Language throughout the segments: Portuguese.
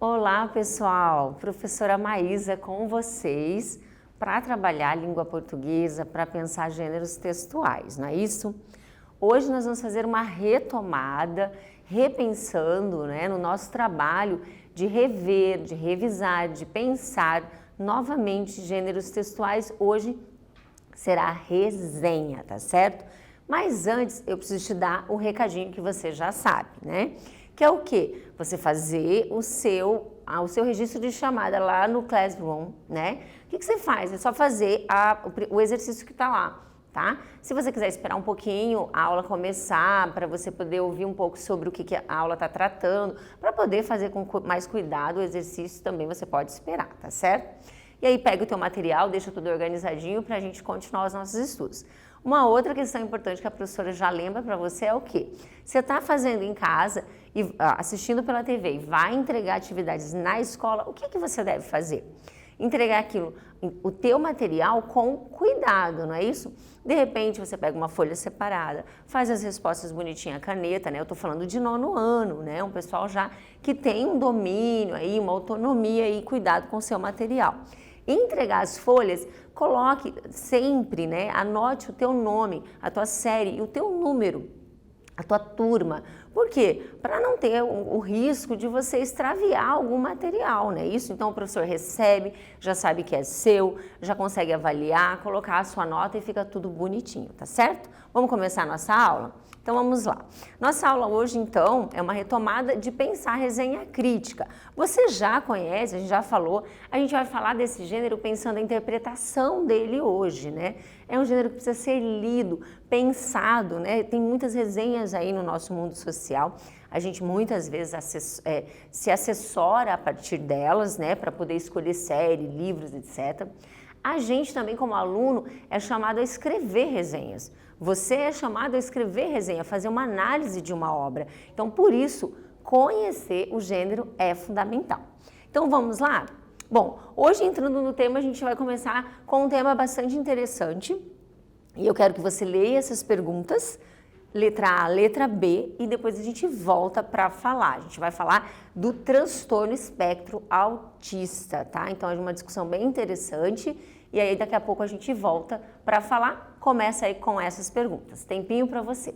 Olá, pessoal! Professora Maísa com vocês para trabalhar a língua portuguesa, para pensar gêneros textuais, não é isso? Hoje nós vamos fazer uma retomada, repensando, no nosso trabalho de rever, de revisar, de pensar novamente gêneros textuais. Hoje será resenha, tá certo? Mas antes eu preciso te dar um recadinho que você já sabe, né? Que é o quê? Você fazer o seu registro de chamada lá no Classroom, né? O que você faz? É só fazer o exercício que está lá, tá? Se você quiser esperar um pouquinho a aula começar, para você poder ouvir um pouco sobre o que a aula está tratando, para poder fazer com mais cuidado o exercício, também você pode esperar, tá certo? E aí pega o teu material, deixa tudo organizadinho para a gente continuar os nossos estudos. Uma outra questão importante que a professora já lembra para você é o quê? Você está fazendo em casa e assistindo pela TV e vai entregar atividades na escola, o que você deve fazer? Entregar aquilo, o teu material com cuidado, não é isso? De repente você pega uma folha separada, faz as respostas bonitinhas, a caneta, né? Eu estou falando de 9º ano, né? Um pessoal já que tem um domínio aí, uma autonomia e cuidado com o seu material. Entregar as folhas, coloque sempre, anote o teu nome, a tua série e o teu número, a tua turma. Por quê? Para não ter o risco de você extraviar algum material, né? Isso, então o professor recebe, já sabe que é seu, já consegue avaliar, colocar a sua nota e fica tudo bonitinho, tá certo? Vamos começar a nossa aula? Então vamos lá. Nossa aula hoje, então, é uma retomada de pensar resenha crítica. Você já conhece, a gente já falou, a gente vai falar desse gênero pensando a interpretação dele hoje, né? É um gênero que precisa ser lido, pensado, né? Tem muitas resenhas aí no nosso mundo social. A gente muitas vezes se assessora a partir delas, né? Para poder escolher série, livros, etc. A gente também, como aluno, é chamado a escrever resenhas. Você é chamado a escrever resenha, fazer uma análise de uma obra. Então, por isso, conhecer o gênero é fundamental. Então, vamos lá? Bom, hoje entrando no tema, a gente vai começar com um tema bastante interessante. E eu quero que você leia essas perguntas, letra A, letra B, e depois a gente volta para falar. A gente vai falar do transtorno espectro autista, tá? Então, é uma discussão bem interessante. E aí, daqui a pouco a gente volta para falar. Começa aí com essas perguntas. Tempinho para você.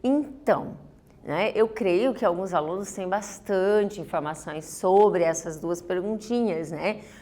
Então, eu creio que alguns alunos têm bastante informações sobre essas duas perguntinhas,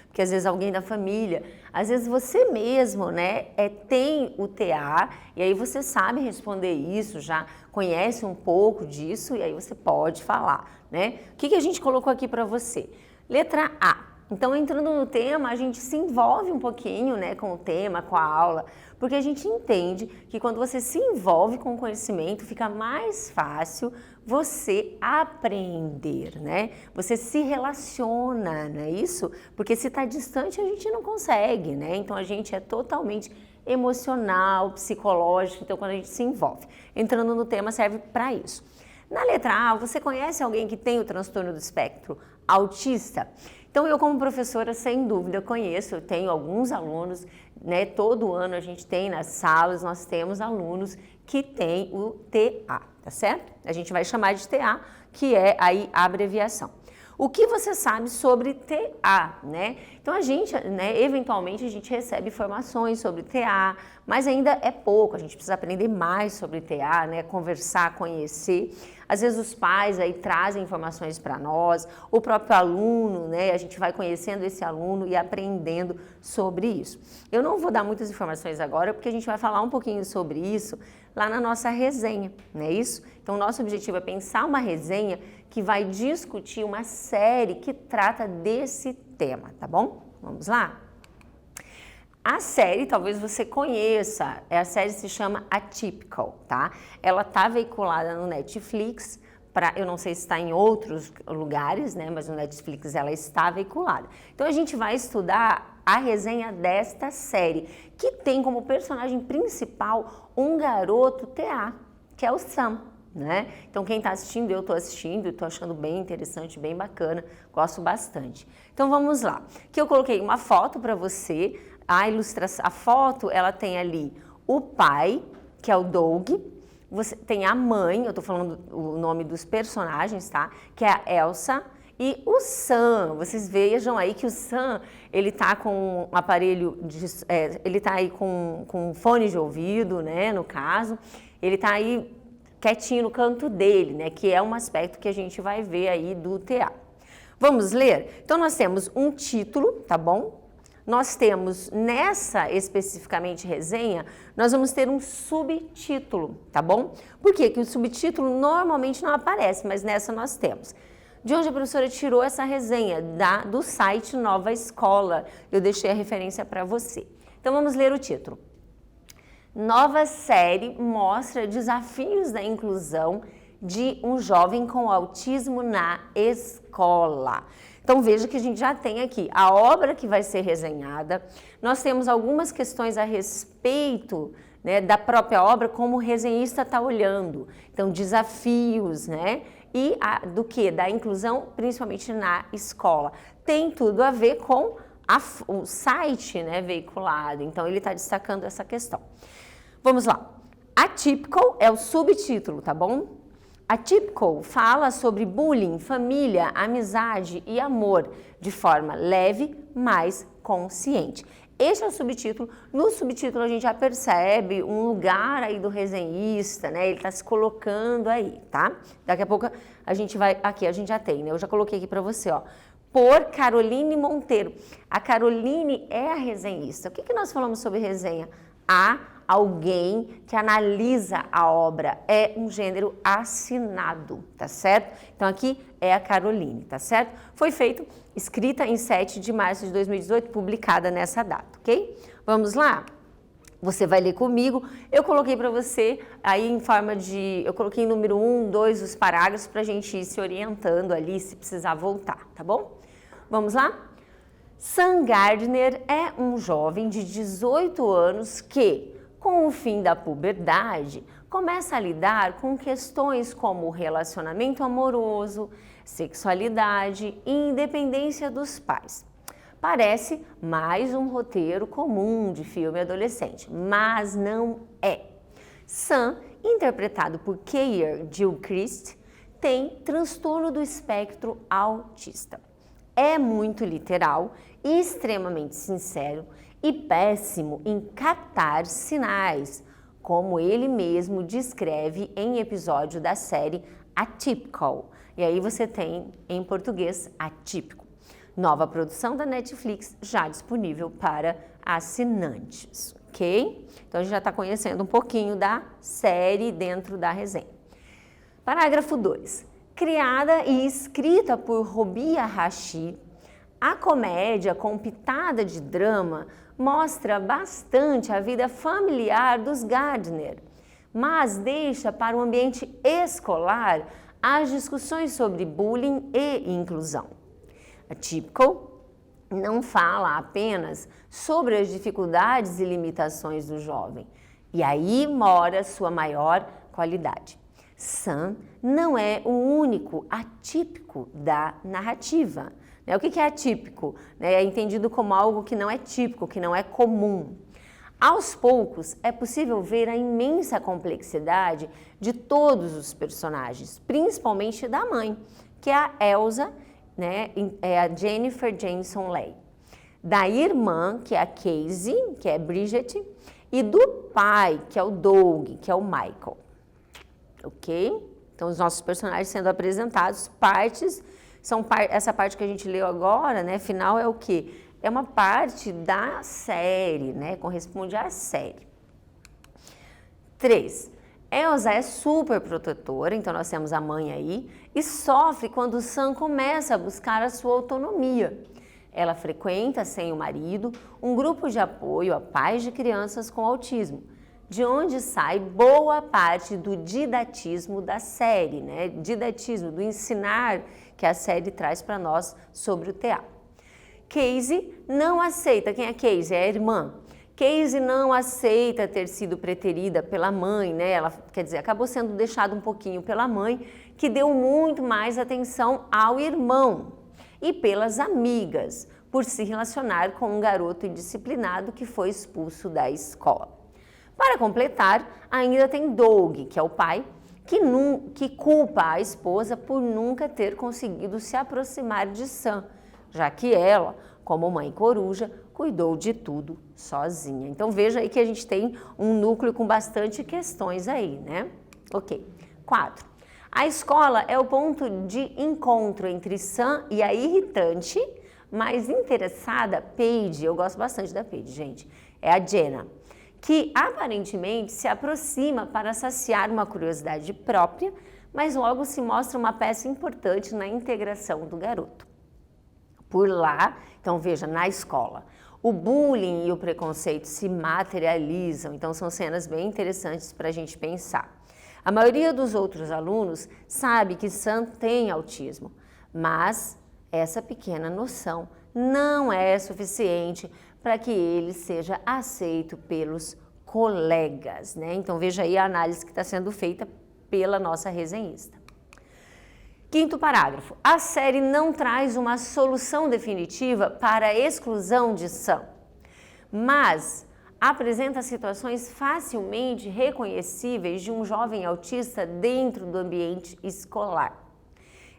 porque que às vezes alguém da família, às vezes você mesmo, né, tem o TA e aí você sabe responder isso, já conhece um pouco disso e aí você pode falar, né? O que a gente colocou aqui para você? Letra A. Então, entrando no tema, a gente se envolve um pouquinho, né, com o tema, com a aula, porque a gente entende que quando você se envolve com o conhecimento, fica mais fácil você aprender, né? Você se relaciona, não é isso? Porque se está distante, a gente não consegue, né? Então, a gente é totalmente emocional, psicológico, então quando a gente se envolve. Entrando no tema, serve para isso. Na letra A, você conhece alguém que tem o transtorno do espectro autista? Então, eu como professora, sem dúvida, conheço, eu tenho alguns alunos, né, todo ano a gente tem nas salas, nós temos alunos que têm o TA, tá certo? A gente vai chamar de TA, que é aí a abreviação. O que você sabe sobre TA, né? Então a gente, né, eventualmente a gente recebe informações sobre TA, mas ainda é pouco, a gente precisa aprender mais sobre TA, né, conversar, conhecer. Às vezes os pais aí trazem informações para nós, o próprio aluno, né, a gente vai conhecendo esse aluno e aprendendo sobre isso. Eu não vou dar muitas informações agora, porque a gente vai falar um pouquinho sobre isso lá na nossa resenha, não é isso? Então o nosso objetivo é pensar uma resenha que vai discutir uma série que trata desse tema, tá bom? Vamos lá? A série, talvez você conheça, a série se chama Atypical, tá? Ela tá veiculada no Netflix, eu não sei se está em outros lugares, né? Mas no Netflix ela está veiculada. Então a gente vai estudar a resenha desta série, que tem como personagem principal um garoto TA, que é o Sam. Né? Então quem está assistindo, eu estou assistindo, estou achando bem interessante, bem bacana, gosto bastante. Então vamos lá, que eu coloquei uma foto para você, a foto ela tem ali o pai, que é o Doug, você tem a mãe, eu estou falando o nome dos personagens, tá? Que é a Elsa e o Sam. Vocês vejam aí que o Sam, ele tá com um aparelho, ele tá aí com fone de ouvido, né, no caso, ele tá aí quietinho no canto dele, né, que é um aspecto que a gente vai ver aí do TA. Vamos ler? Então, nós temos um título, tá bom? Nós temos, nessa especificamente resenha, nós vamos ter um subtítulo, tá bom? Por quê? Que o subtítulo normalmente não aparece, mas nessa nós temos. De onde a professora tirou essa resenha? Do site Nova Escola. Eu deixei a referência para você. Então, vamos ler o título. Nova série mostra desafios da inclusão de um jovem com autismo na escola. Então veja que a gente já tem aqui a obra que vai ser resenhada, nós temos algumas questões a respeito, né, da própria obra, como o resenhista está olhando, então desafios, né, e do que? Da inclusão, principalmente na escola. Tem tudo a ver com o site, né, veiculado, então ele está destacando essa questão. Vamos lá. Atypical é o subtítulo, tá bom? Atypical fala sobre bullying, família, amizade e amor de forma leve, mas consciente. Este é o subtítulo. No subtítulo a gente já percebe um lugar aí do resenhista, né? Ele tá se colocando aí, tá? Daqui a pouco a gente vai... Aqui a gente já tem, né? Eu já coloquei aqui para você, ó. Por Caroline Monteiro. A Caroline é a resenhista. O que nós falamos sobre resenha? Alguém que analisa a obra, é um gênero assinado, tá certo? Então aqui é a Caroline, tá certo? Foi escrita em 7 de março de 2018, publicada nessa data, ok? Vamos lá? Você vai ler comigo. Eu coloquei para você aí em forma de... Eu coloquei em número 1, 2 os parágrafos para a gente ir se orientando ali, se precisar voltar, tá bom? Vamos lá? Sam Gardner é um jovem de 18 anos que, com o fim da puberdade, começa a lidar com questões como relacionamento amoroso, sexualidade e independência dos pais. Parece mais um roteiro comum de filme adolescente, mas não é. Sam, interpretado por Keir Gilchrist, tem transtorno do espectro autista. É muito literal, extremamente sincero e péssimo em captar sinais, como ele mesmo descreve em episódio da série Atypical. E aí você tem em português atípico. Nova produção da Netflix já disponível para assinantes, ok? Então a gente já está conhecendo um pouquinho da série dentro da resenha. Parágrafo 2. Criada e escrita por Robia Rashid, a comédia com pitada de drama mostra bastante a vida familiar dos Gardner, mas deixa para o ambiente escolar as discussões sobre bullying e inclusão. Atypical não fala apenas sobre as dificuldades e limitações do jovem, e aí mora sua maior qualidade. Sam não é o único atípico da narrativa. O que é atípico? É entendido como algo que não é típico, que não é comum. Aos poucos, é possível ver a imensa complexidade de todos os personagens, principalmente da mãe, que é a Elsa, é a Jennifer Jameson Leigh, da irmã, que é a Casey, que é Bridget, e do pai, que é o Doug, que é o Michael. Ok? Então, os nossos personagens sendo apresentados, essa parte que a gente leu agora, final, é o quê? É uma parte da série, corresponde à série. 3. Elsa é super protetora, então nós temos a mãe aí, e sofre quando Sam começa a buscar a sua autonomia. Ela frequenta, sem o marido, um grupo de apoio a pais de crianças com autismo, de onde sai boa parte do didatismo da série, didatismo, do ensinar que a série traz para nós sobre o TA. Casey não aceita, quem é Casey? É a irmã. Casey não aceita ter sido preterida pela mãe, ela, acabou sendo deixada um pouquinho pela mãe, que deu muito mais atenção ao irmão, e pelas amigas, por se relacionar com um garoto indisciplinado que foi expulso da escola. Para completar, ainda tem Doug, que é o pai, que culpa a esposa por nunca ter conseguido se aproximar de Sam, já que ela, como mãe coruja, cuidou de tudo sozinha. Então veja aí que a gente tem um núcleo com bastante questões aí, Ok. 4. A escola é o ponto de encontro entre Sam e a irritante, mas interessada Paige. Eu gosto bastante da Paige, gente. É a Jenna, que aparentemente se aproxima para saciar uma curiosidade própria, mas logo se mostra uma peça importante na integração do garoto. Por lá, então veja, na escola, o bullying e o preconceito se materializam, então são cenas bem interessantes para a gente pensar. A maioria dos outros alunos sabe que Sam tem autismo, mas essa pequena noção não é suficiente para que ele seja aceito pelos colegas, Então veja aí a análise que está sendo feita pela nossa resenhista. 5º parágrafo. A série não traz uma solução definitiva para a exclusão de Sam, mas apresenta situações facilmente reconhecíveis de um jovem autista dentro do ambiente escolar.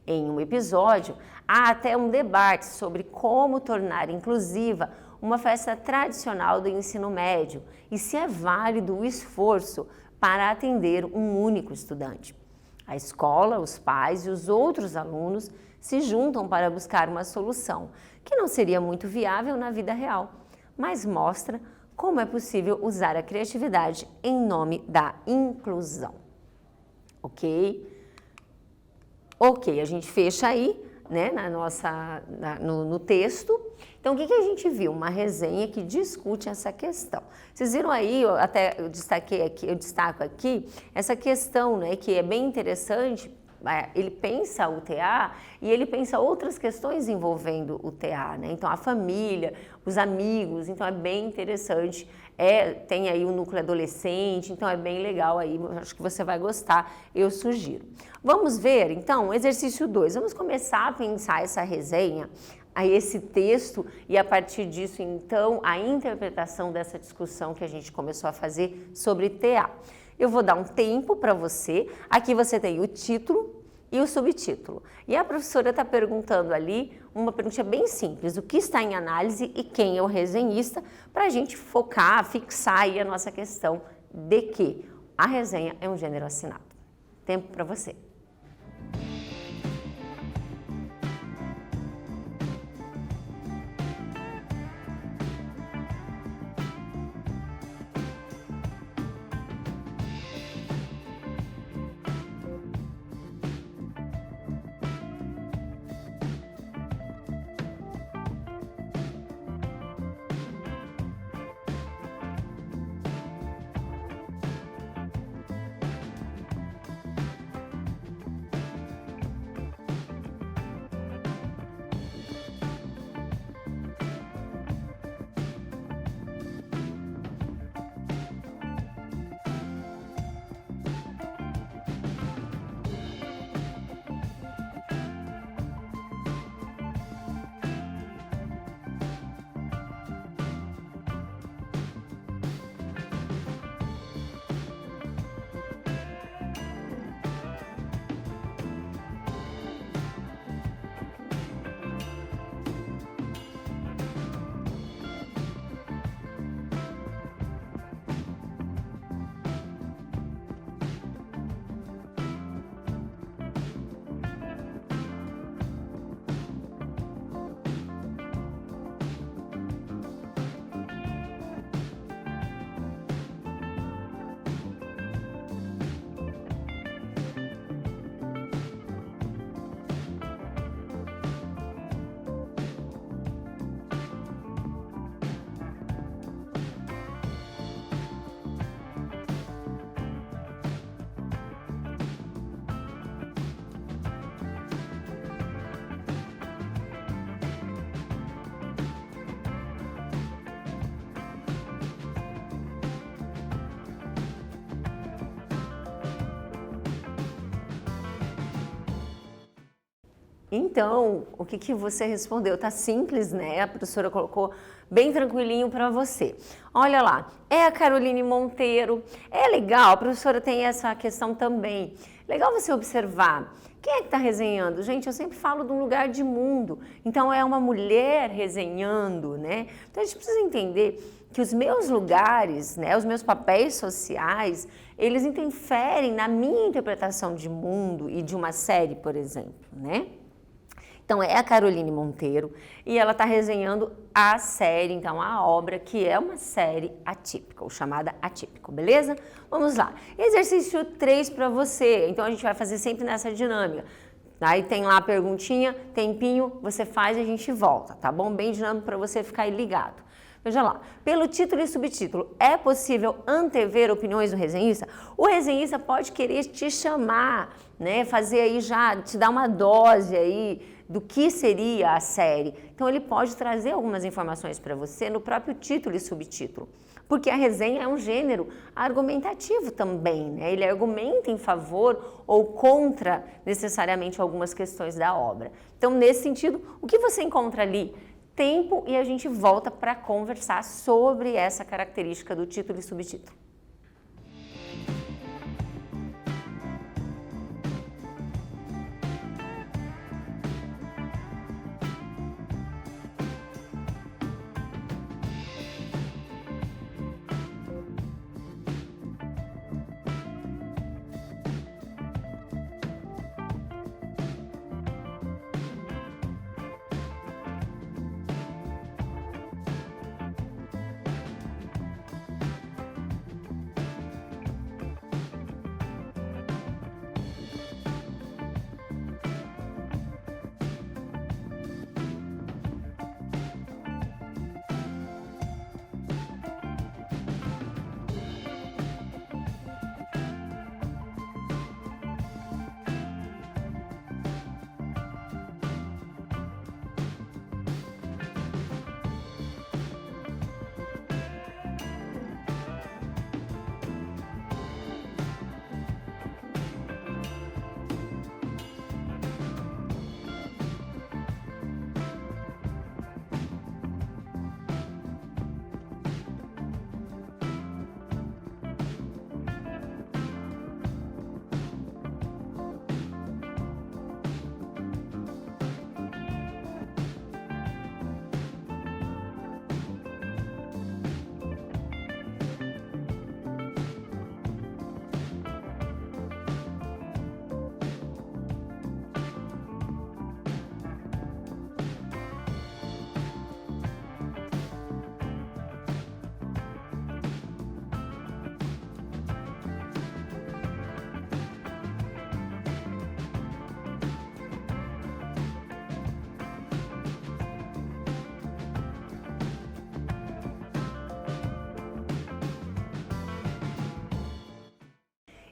Em um episódio, há até um debate sobre como tornar inclusiva uma festa tradicional do ensino médio e se é válido o esforço para atender um único estudante. A escola, os pais e os outros alunos se juntam para buscar uma solução, que não seria muito viável na vida real, mas mostra como é possível usar a criatividade em nome da inclusão. Ok? Ok, a gente fecha aí, no texto. Então, o que a gente viu? Uma resenha que discute essa questão. Vocês viram aí, eu destaco aqui, essa questão, que é bem interessante. Ele pensa o TA e ele pensa outras questões envolvendo o TA, Então, a família, os amigos, então é bem interessante. Tem aí o núcleo adolescente, então é bem legal aí, acho que você vai gostar, eu sugiro. Vamos ver, então, exercício 2. Vamos começar a pensar essa resenha, a esse texto e a partir disso, então, a interpretação dessa discussão que a gente começou a fazer sobre TA. Eu vou dar um tempo para você, aqui você tem o título e o subtítulo. E a professora está perguntando ali uma pergunta bem simples, o que está em análise e quem é o resenhista, para a gente focar, fixar aí a nossa questão de que a resenha é um gênero assinado. Tempo para você. Então, o que você respondeu? Tá simples, né? A professora colocou bem tranquilinho para você. Olha lá, é a Caroline Monteiro. É legal, a professora tem essa questão também. Legal você observar. Quem é que está resenhando? Gente, eu sempre falo de um lugar de mundo. Então, é uma mulher resenhando, né? Então, a gente precisa entender que os meus lugares, né, os meus papéis sociais, eles interferem na minha interpretação de mundo e de uma série, por exemplo, né? Então, é a Caroline Monteiro e ela está resenhando a série, então a obra, que é uma série atípica, ou chamada Atípico, beleza? Vamos lá. Exercício 3 para você, então a gente vai fazer sempre nessa dinâmica. Aí tem lá a perguntinha, tempinho, você faz e a gente volta, tá bom? Bem dinâmico para você ficar aí ligado. Veja lá, pelo título e subtítulo, é possível antever opiniões do resenhista? O resenhista pode querer te chamar, né, fazer aí já, te dar uma dose aí do que seria a série. Então ele pode trazer algumas informações para você no próprio título e subtítulo. Porque a resenha é um gênero argumentativo também, né? Ele argumenta em favor ou contra necessariamente algumas questões da obra. Então, nesse sentido, o que você encontra ali? Tempo, e a gente volta para conversar sobre essa característica do título e subtítulo.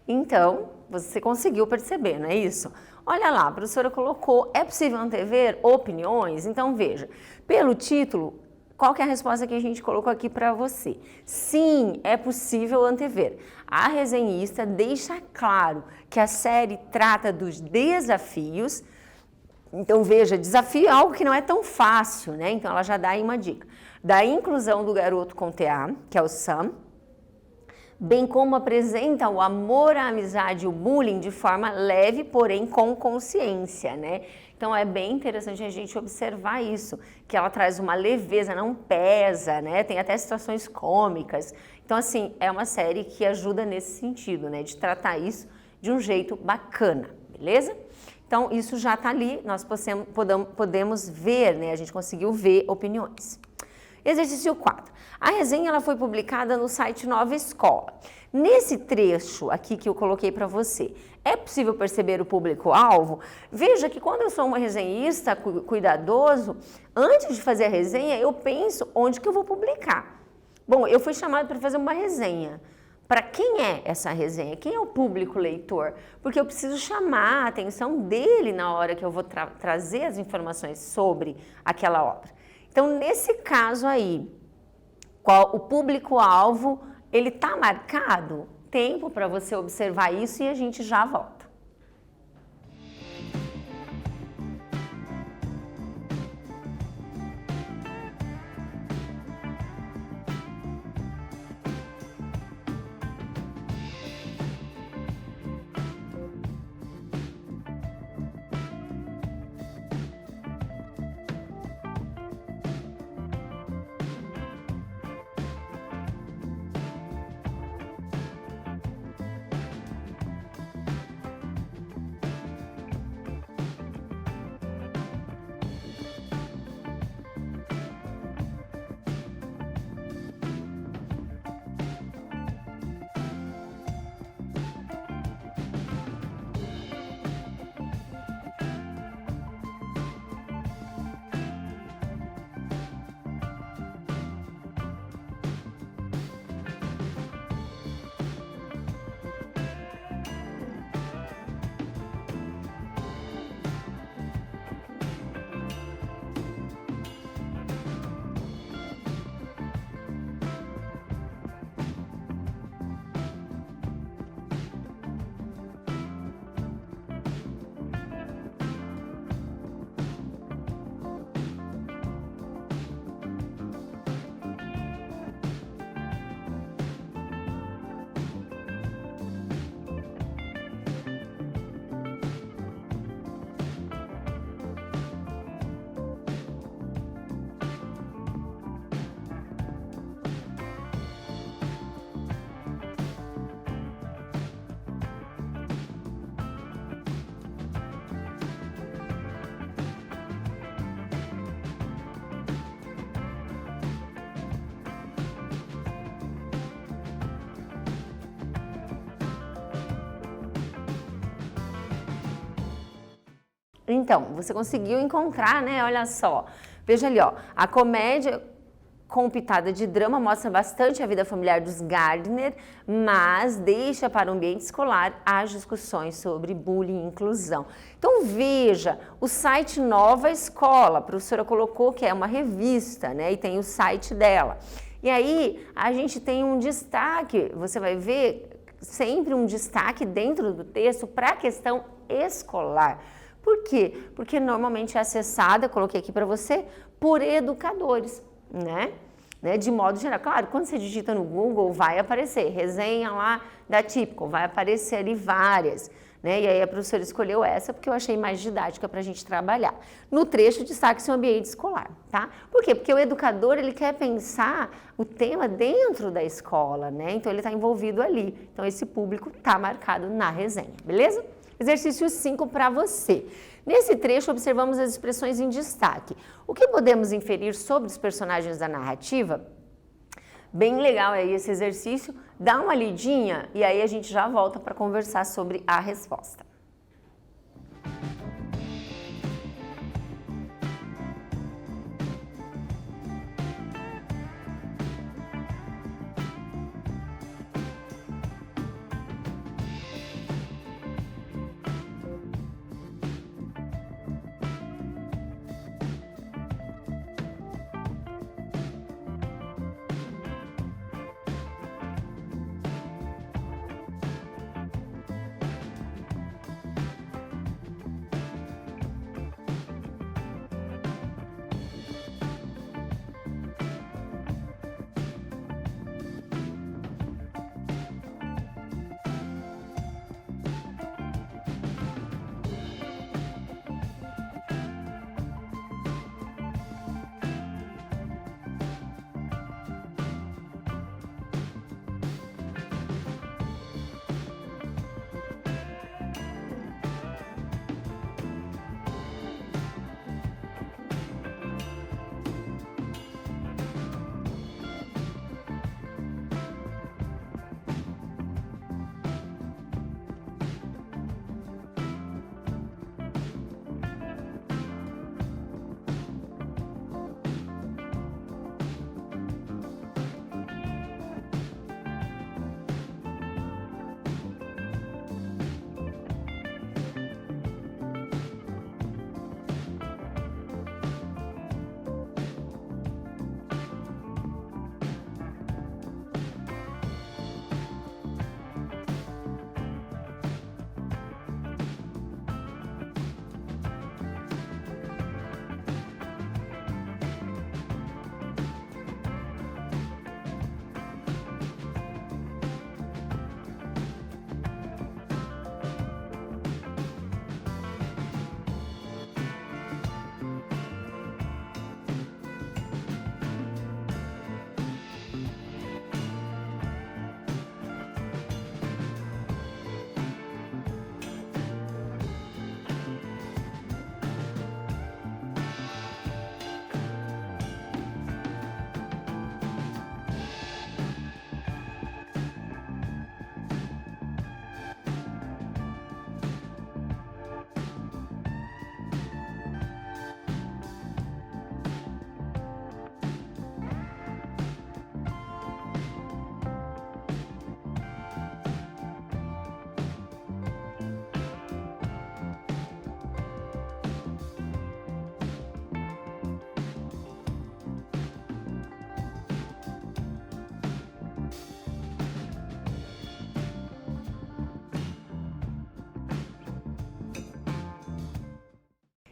Então, você conseguiu perceber, não é isso? Olha lá, a professora colocou, é possível antever opiniões? Então, veja, pelo título, qual que é a resposta que a gente colocou aqui para você? Sim, é possível antever. A resenhista deixa claro que a série trata dos desafios. Então, veja, desafio é algo que não é tão fácil, né? Então, ela já dá aí uma dica. Da inclusão do garoto com TA, que é o Sam, bem como apresenta o amor, a amizade e o bullying de forma leve, porém com consciência, né? Então é bem interessante a gente observar isso, que ela traz uma leveza, não pesa, né? Tem até situações cômicas. Então, assim, é uma série que ajuda nesse sentido, né? De tratar isso de um jeito bacana, beleza? Então, isso já tá ali, nós podemos ver, né? A gente conseguiu ver opiniões. Exercício 4. A resenha ela foi publicada no site Nova Escola. Nesse trecho aqui que eu coloquei para você, é possível perceber o público-alvo? Veja que quando eu sou uma resenhista cuidadoso, antes de fazer a resenha, eu penso onde que eu vou publicar. Bom, eu fui chamada para fazer uma resenha. Para quem é essa resenha? Quem é o público leitor? Porque eu preciso chamar a atenção dele na hora que eu vou trazer as informações sobre aquela obra. Então, nesse caso aí, qual o público-alvo, ele está marcado? Tempo para você observar isso e a gente já volta. Então, você conseguiu encontrar, né? Olha só. Veja ali, ó. A comédia com pitada de drama mostra bastante a vida familiar dos Gardner, mas deixa para o ambiente escolar as discussões sobre bullying e inclusão. Então veja, o site Nova Escola, a professora colocou que é uma revista, né? E tem o site dela. E aí a gente tem um destaque, você vai ver sempre um destaque dentro do texto para a questão escolar. Por quê? Porque normalmente é acessada, coloquei aqui para você, por educadores, né? De modo geral. Claro, quando você digita no Google, vai aparecer resenha lá da Typical, vai aparecer ali várias, né? E aí a professora escolheu essa porque eu achei mais didática para a gente trabalhar. No trecho, destaque-se o ambiente escolar, tá? Por quê? Porque o educador, ele quer pensar o tema dentro da escola, né? Então ele está envolvido ali. Então esse público está marcado na resenha, beleza? Exercício 5 para você. Nesse trecho, observamos as expressões em destaque. O que podemos inferir sobre os personagens da narrativa? Bem legal aí esse exercício. Dá uma lidinha e aí a gente já volta para conversar sobre a resposta.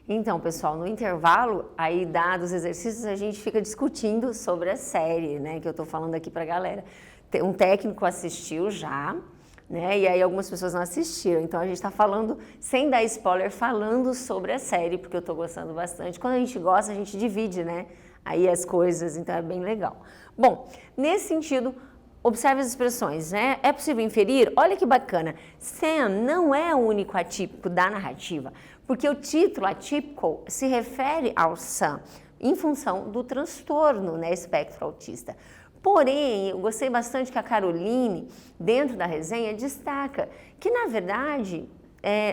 Então, pessoal, no intervalo, aí dados os exercícios, a gente fica discutindo sobre a série, né, que eu tô falando aqui pra galera. Um técnico assistiu já, né, e aí algumas pessoas não assistiram. Então, a gente tá falando, sem dar spoiler, falando sobre a série, porque eu tô gostando bastante. Quando a gente gosta, a gente divide, né, aí as coisas, então é bem legal. Bom, nesse sentido, observe as expressões, né? É possível inferir? Olha que bacana. Sam não é o único atípico da narrativa, porque o título atípico se refere ao Sam em função do transtorno, né, espectro autista. Porém, eu gostei bastante que a Caroline, dentro da resenha, destaca que, na verdade,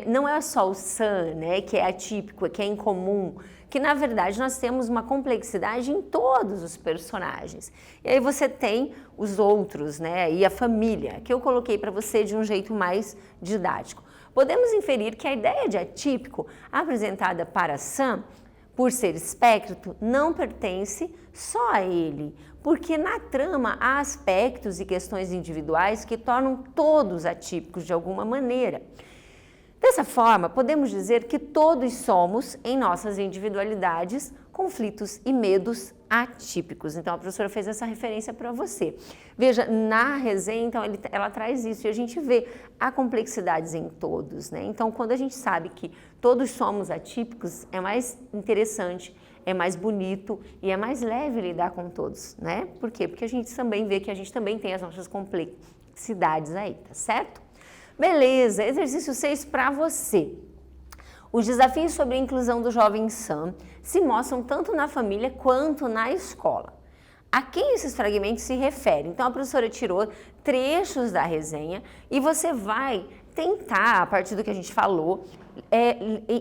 não é só o san, né, que é atípico, que é incomum, que na verdade nós temos uma complexidade em todos os personagens. E aí você tem os outros, né, e a família, que eu coloquei para você de um jeito mais didático. Podemos inferir que a ideia de atípico apresentada para Sam, por ser espectro, não pertence só a ele, porque na trama há aspectos e questões individuais que tornam todos atípicos de alguma maneira. Dessa forma, podemos dizer que todos somos, em nossas individualidades, conflitos e medos atípicos. Então, a professora fez essa referência para você. Veja, na resenha, então, ela traz isso e a gente vê há complexidades em todos, né? Então, quando a gente sabe que todos somos atípicos, é mais interessante, é mais bonito e é mais leve lidar com todos, né? Por quê? Porque a gente também vê que a gente também tem as nossas complexidades aí, tá certo? Beleza, exercício 6 para você. Os desafios sobre a inclusão do jovem Sam se mostram tanto na família quanto na escola. A quem esses fragmentos se referem? Então a professora tirou trechos da resenha e você vai tentar, a partir do que a gente falou,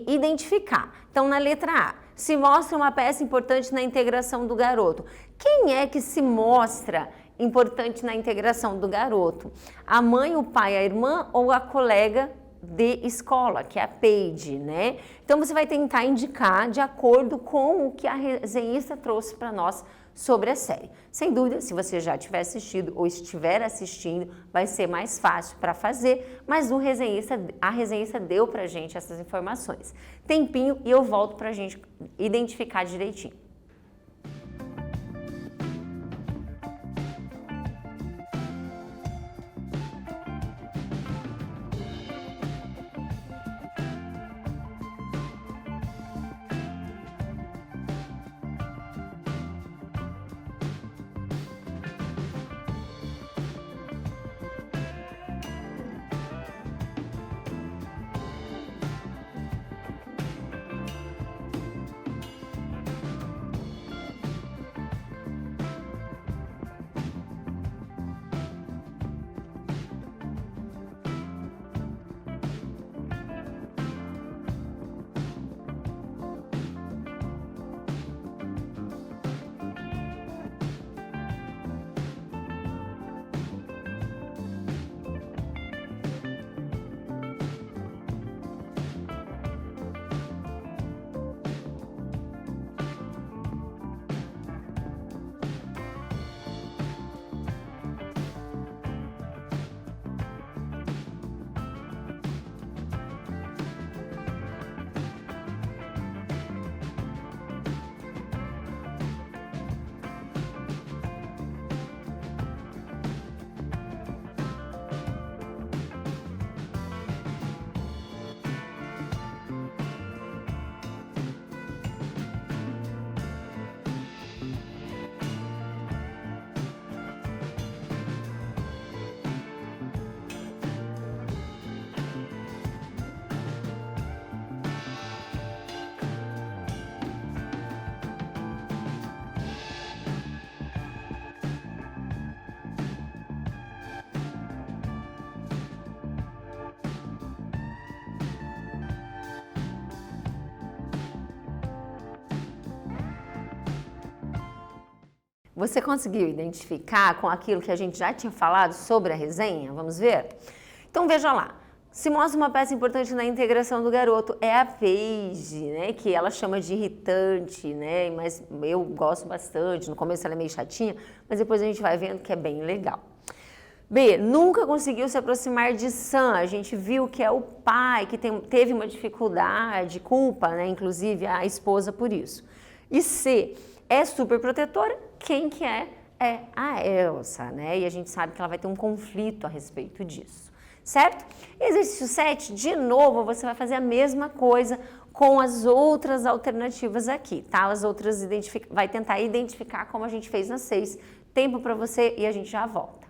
identificar. Então na letra A, se mostra uma peça importante na integração do garoto. Quem é que se mostra importante na integração do garoto? A mãe, o pai, a irmã ou a colega de escola, que é a Paige, né? Então você vai tentar indicar de acordo com o que a resenhista trouxe para nós sobre a série. Sem dúvida, se você já tiver assistido ou estiver assistindo, vai ser mais fácil para fazer, mas a resenhista deu pra gente essas informações. Tempinho e eu volto pra gente identificar direitinho. Você conseguiu identificar com aquilo que a gente já tinha falado sobre a resenha? Vamos ver? Então veja lá, se mostra uma peça importante na integração do garoto, é a Paige, né, que ela chama de irritante, né, mas eu gosto bastante, no começo ela é meio chatinha, mas depois a gente vai vendo que é bem legal. B, nunca conseguiu se aproximar de Sam, a gente viu que é o pai que teve uma dificuldade, culpa, né, inclusive a esposa por isso. E C, é super protetora, quem que é? É a Elsa, né, e a gente sabe que ela vai ter um conflito a respeito disso, certo? Exercício 7, de novo, você vai fazer a mesma coisa com as outras alternativas aqui, tá? As outras vai tentar identificar como a gente fez nas 6. Tempo para você e a gente já volta.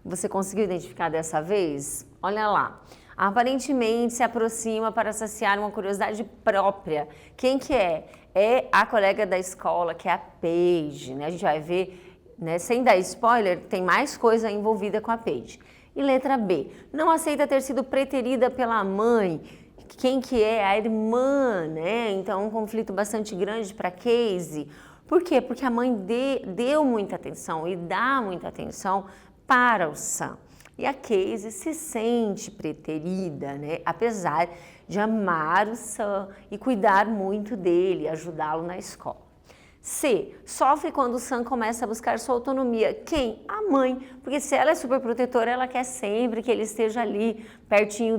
Você conseguiu identificar dessa vez? Olha lá. Aparentemente se aproxima para saciar uma curiosidade própria. Quem que é? É a colega da escola, que é a Paige, né? A gente vai ver, né? Sem dar spoiler, tem mais coisa envolvida com a Paige. E letra B, não aceita ter sido preterida pela mãe. Quem que é? A irmã, né? Então, um conflito bastante grande para Casey. Por quê? Porque a mãe deu muita atenção e dá muita atenção para o Sam. E a Casey se sente preterida, né? Apesar de amar o Sam e cuidar muito dele, ajudá-lo na escola. C. Sofre quando o Sam começa a buscar sua autonomia. Quem? A mãe. Porque se ela é super protetora, ela quer sempre que ele esteja ali, pertinho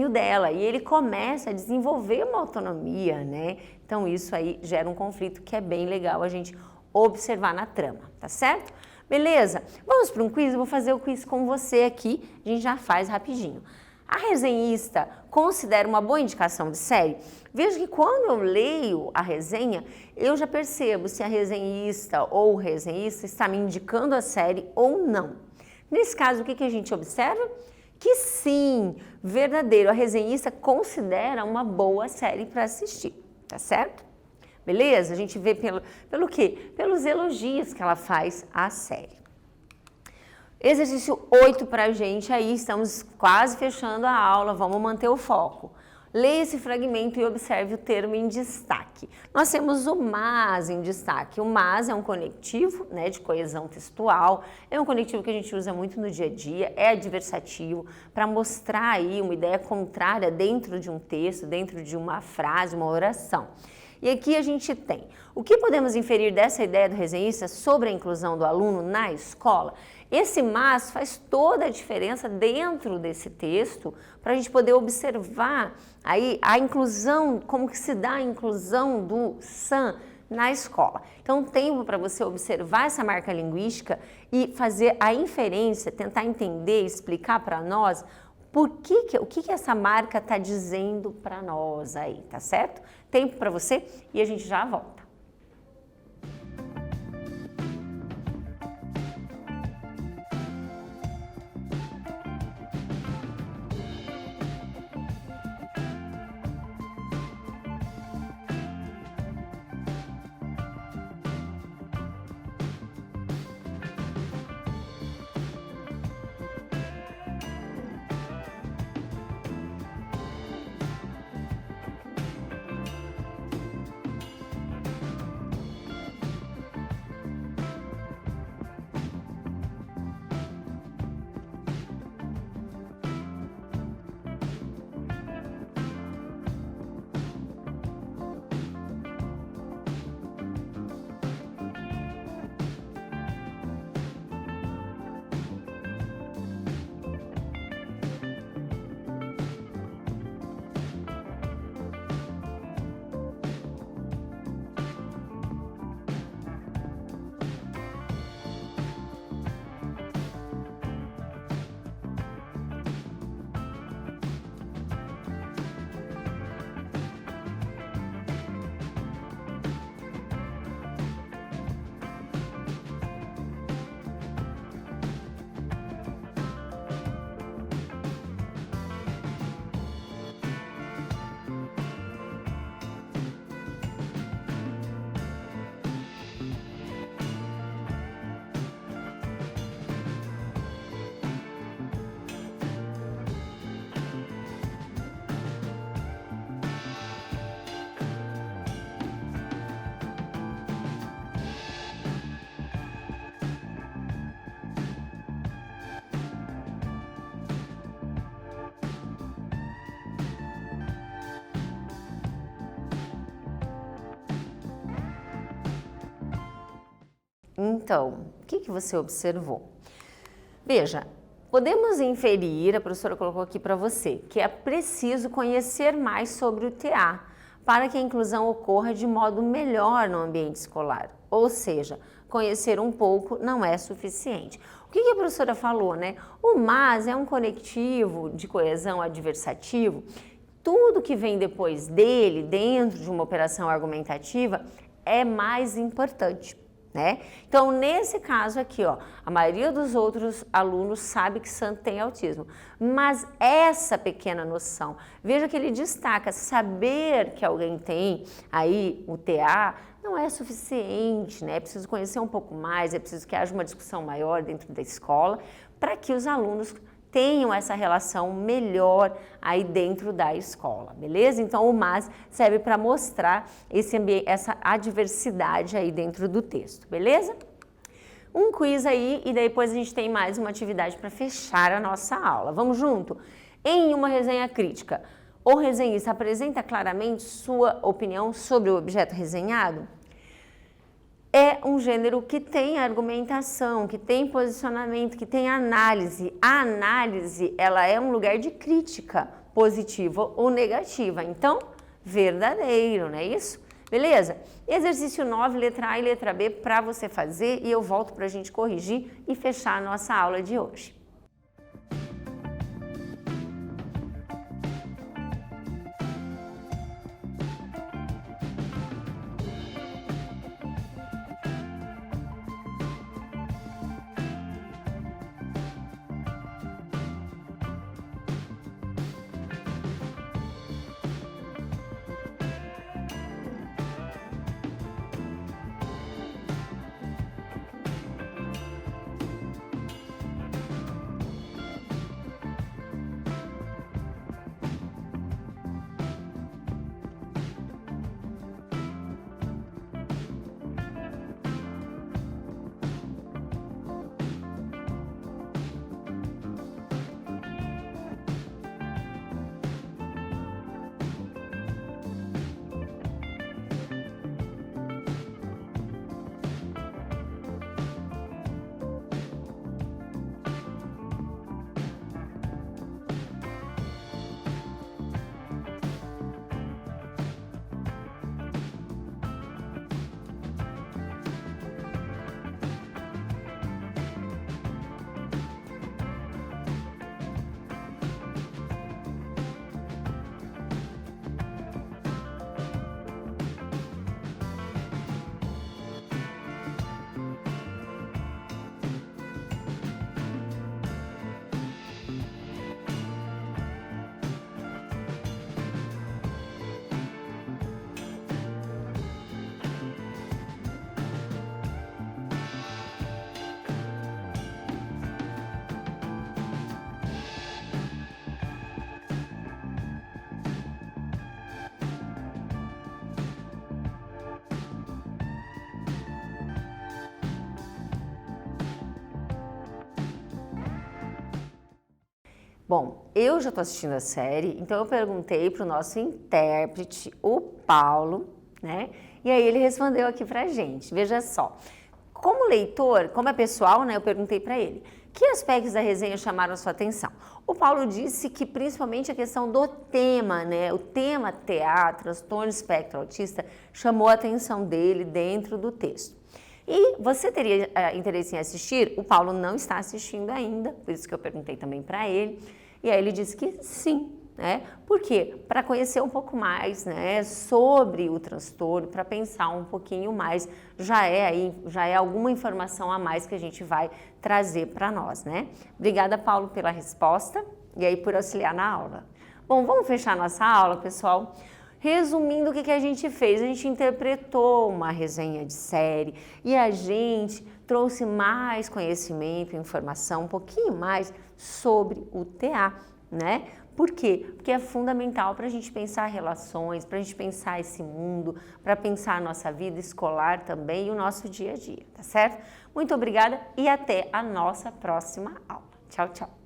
dela. E ele começa a desenvolver uma autonomia, né? Então isso aí gera um conflito que é bem legal a gente observar na trama, tá certo? Beleza? Vamos para um quiz? Eu vou fazer o quiz com você aqui, a gente já faz rapidinho. A resenhista considera uma boa indicação de série? Veja que quando eu leio a resenha, eu já percebo se a resenhista ou o resenhista está me indicando a série ou não. Nesse caso, o que a gente observa? Que sim, verdadeiro, a resenhista considera uma boa série para assistir, tá certo? Beleza? A gente vê pelo quê? Pelos elogios que ela faz à série. Exercício 8 para a gente aí, estamos quase fechando a aula, vamos manter o foco. Leia esse fragmento e observe o termo em destaque. Nós temos o mas em destaque. O mas é um conectivo, né, de coesão textual, é um conectivo que a gente usa muito no dia a dia, é adversativo, para mostrar aí uma ideia contrária dentro de um texto, dentro de uma frase, uma oração. E aqui a gente tem, o que podemos inferir dessa ideia do resenhista sobre a inclusão do aluno na escola? Esse mas faz toda a diferença dentro desse texto para a gente poder observar aí a inclusão, como que se dá a inclusão do Sam na escola. Então, tempo para você observar essa marca linguística e fazer a inferência, tentar entender, explicar para nós o que essa marca está dizendo para nós aí, tá certo? Tempo para você e a gente já volta. Então, o que você observou? Veja, podemos inferir, a professora colocou aqui para você, que é preciso conhecer mais sobre o TA para que a inclusão ocorra de modo melhor no ambiente escolar. Ou seja, conhecer um pouco não é suficiente. O que a professora falou, né? O mas é um conectivo de coesão adversativo. Tudo que vem depois dele, dentro de uma operação argumentativa, é mais importante. né? Então, nesse caso aqui, ó, a maioria dos outros alunos sabe que Santo tem autismo, mas essa pequena noção, veja que ele destaca, saber que alguém tem aí o TA não é suficiente, né? É preciso conhecer um pouco mais, é preciso que haja uma discussão maior dentro da escola para que os alunos tenham essa relação melhor aí dentro da escola, beleza? Então o mas serve para mostrar esse ambiente, essa adversidade aí dentro do texto, beleza? Um quiz aí e depois a gente tem mais uma atividade para fechar a nossa aula. Vamos junto? Em uma resenha crítica, o resenhista apresenta claramente sua opinião sobre o objeto resenhado? É um gênero que tem argumentação, que tem posicionamento, que tem análise. A análise, ela é um lugar de crítica, positiva ou negativa. Então, verdadeiro, não é isso? Beleza? Exercício 9, letra A e letra B para você fazer e eu volto para a gente corrigir e fechar a nossa aula de hoje. Bom, eu já estou assistindo a série, então eu perguntei para o nosso intérprete, o Paulo, né? E aí ele respondeu aqui pra gente. Veja só, como leitor, como é pessoal, né? Eu perguntei para ele, que aspectos da resenha chamaram a sua atenção? O Paulo disse que principalmente a questão do tema, né? O tema TA, transtorno espectro autista, chamou a atenção dele dentro do texto. E você teria interesse em assistir? O Paulo não está assistindo ainda, por isso que eu perguntei também para ele. E aí ele disse que sim, né? Por quê? Para conhecer um pouco mais, né, sobre o transtorno, para pensar um pouquinho mais, já é alguma informação a mais que a gente vai trazer para nós, né? Obrigada, Paulo, pela resposta e aí por auxiliar na aula. Bom, vamos fechar nossa aula, pessoal? Resumindo, o que a gente fez? A gente interpretou uma resenha de série e a gente trouxe mais conhecimento, informação, um pouquinho mais sobre o TA, né? Por quê? Porque é fundamental para a gente pensar relações, para a gente pensar esse mundo, para pensar a nossa vida escolar também e o nosso dia a dia, tá certo? Muito obrigada e até a nossa próxima aula. Tchau, tchau!